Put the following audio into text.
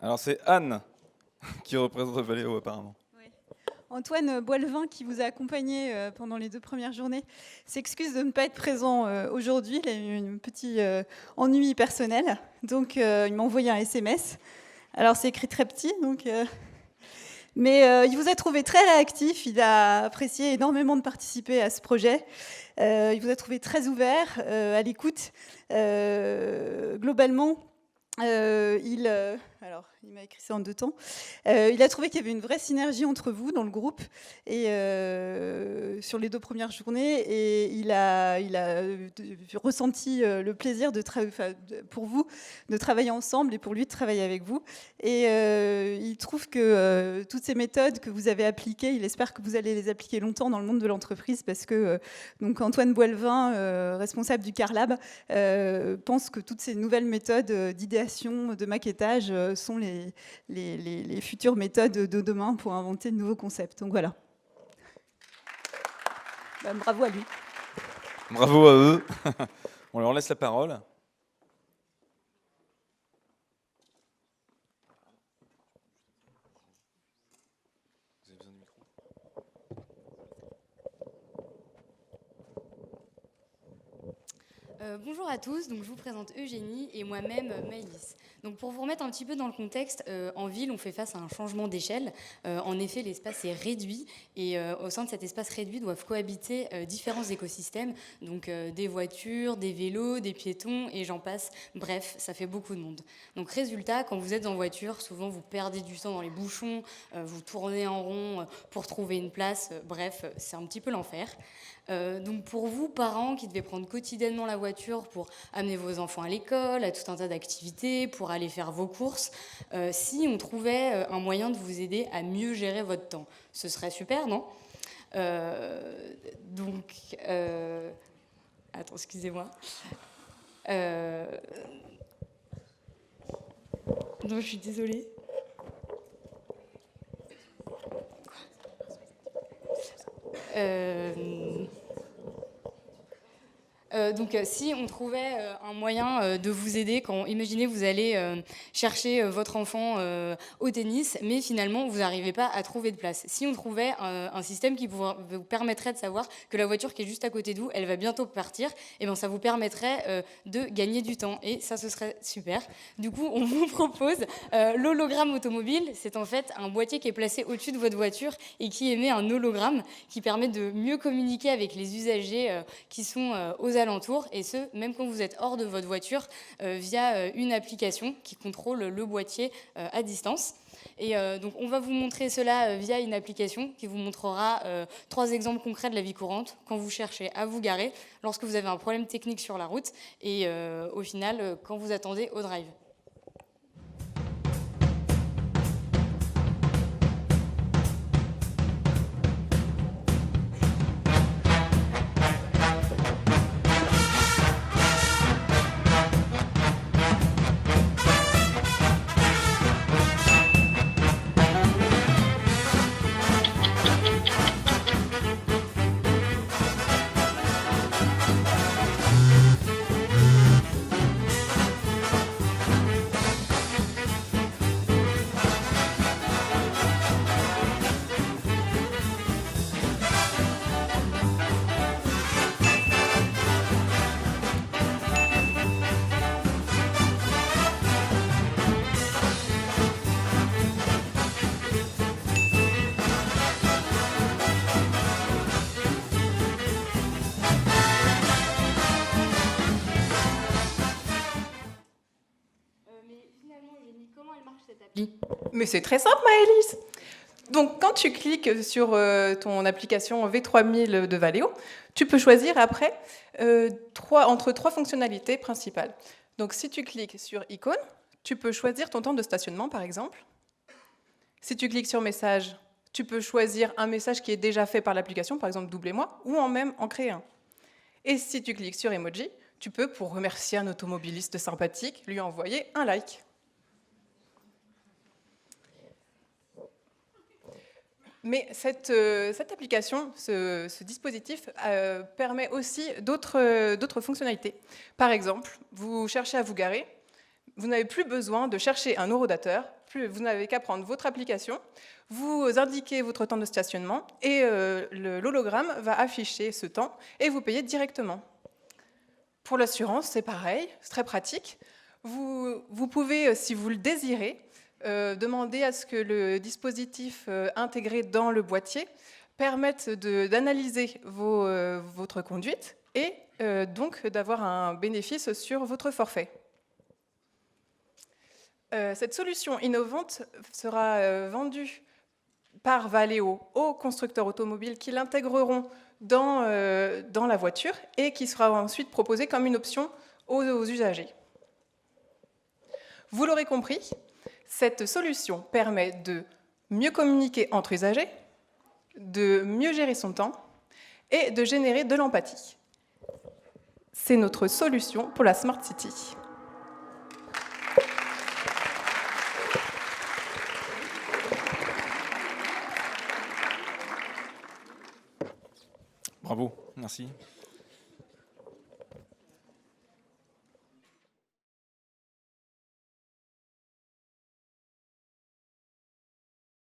Alors c'est Anne qui représente Valéo apparemment. Oui. Antoine Boilevin, qui vous a accompagné pendant les 2 premières journées, s'excuse de ne pas être présent aujourd'hui. Il a eu un petit ennui personnel, donc il m'a envoyé un SMS. Alors c'est écrit très petit, donc, mais il vous a trouvé très réactif. Il a apprécié énormément de participer à ce projet. Il vous a trouvé très ouvert, à l'écoute. Globalement, alors, il m'a écrit ça en 2 temps. Il a trouvé qu'il y avait une vraie synergie entre vous dans le groupe et sur les 2 premières journées, et il a ressenti le plaisir pour vous de travailler ensemble et pour lui de travailler avec vous. Et il trouve que toutes ces méthodes que vous avez appliquées, il espère que vous allez les appliquer longtemps dans le monde de l'entreprise, parce que donc Antoine Boilevin, responsable du Carlab, pense que toutes ces nouvelles méthodes d'idéation, de maquettage sont les futures méthodes de demain pour inventer de nouveaux concepts. Donc voilà. Bravo à lui. Bravo à eux. On leur laisse la parole. Vous avez besoin de micro ? Bonjour à tous, donc je vous présente Eugénie et moi-même Maëlys. Donc pour vous remettre un petit peu dans le contexte, en ville on fait face à un changement d'échelle. En effet, l'espace est réduit et au sein de cet espace réduit doivent cohabiter différents écosystèmes, donc des voitures, des vélos, des piétons et j'en passe. Bref, ça fait beaucoup de monde. Donc résultat, quand vous êtes en voiture, souvent vous perdez du temps dans les bouchons, vous tournez en rond pour trouver une place, bref, c'est un petit peu l'enfer. Donc pour vous, parents qui devez prendre quotidiennement la voiture pour amener vos enfants à l'école, à tout un tas d'activités, pour aller faire vos courses, si on trouvait un moyen de vous aider à mieux gérer votre temps, ce serait super, non ? Attends, excusez-moi. Non, je suis désolée. Donc si on trouvait un moyen de vous aider quand, imaginez, vous allez chercher votre enfant au tennis, mais finalement vous n'arrivez pas à trouver de place. Si on trouvait un système qui vous permettrait de savoir que la voiture qui est juste à côté de vous, elle va bientôt partir, et bien ça vous permettrait de gagner du temps, et ça ce serait super. Du coup on vous propose l'hologramme automobile. C'est en fait un boîtier qui est placé au-dessus de votre voiture et qui émet un hologramme qui permet de mieux communiquer avec les usagers qui sont aux alentours, et ce, même quand vous êtes hors de votre voiture, via une application qui contrôle le boîtier à distance. Et donc on va vous montrer cela via une application qui vous montrera 3 exemples concrets de la vie courante quand vous cherchez à vous garer, lorsque vous avez un problème technique sur la route, et au final, quand vous attendez au drive. Mais c'est très simple, Maëlys. Donc, quand tu cliques sur ton application V3000 de Valeo, tu peux choisir après entre 3 fonctionnalités principales. Donc, si tu cliques sur icône, tu peux choisir ton temps de stationnement, par exemple. Si tu cliques sur message, tu peux choisir un message qui est déjà fait par l'application, par exemple doublez-moi, ou même en créer un. Et si tu cliques sur emoji, tu peux, pour remercier un automobiliste sympathique, lui envoyer un like. Mais cette application, ce dispositif permet aussi d'autres fonctionnalités. Par exemple, vous cherchez à vous garer, vous n'avez plus besoin de chercher un horodateur, vous n'avez qu'à prendre votre application, vous indiquez votre temps de stationnement et l'hologramme va afficher ce temps et vous payez directement. Pour l'assurance, c'est pareil, c'est très pratique. Vous pouvez, si vous le désirez, demander à ce que le dispositif intégré dans le boîtier permette d'analyser votre conduite et donc d'avoir un bénéfice sur votre forfait. Cette solution innovante sera vendue par Valeo aux constructeurs automobiles qui l'intégreront dans la voiture et qui sera ensuite proposée comme une option aux usagers. Vous l'aurez compris, cette solution permet de mieux communiquer entre usagers, de mieux gérer son temps et de générer de l'empathie. C'est notre solution pour la Smart City. Bravo, merci.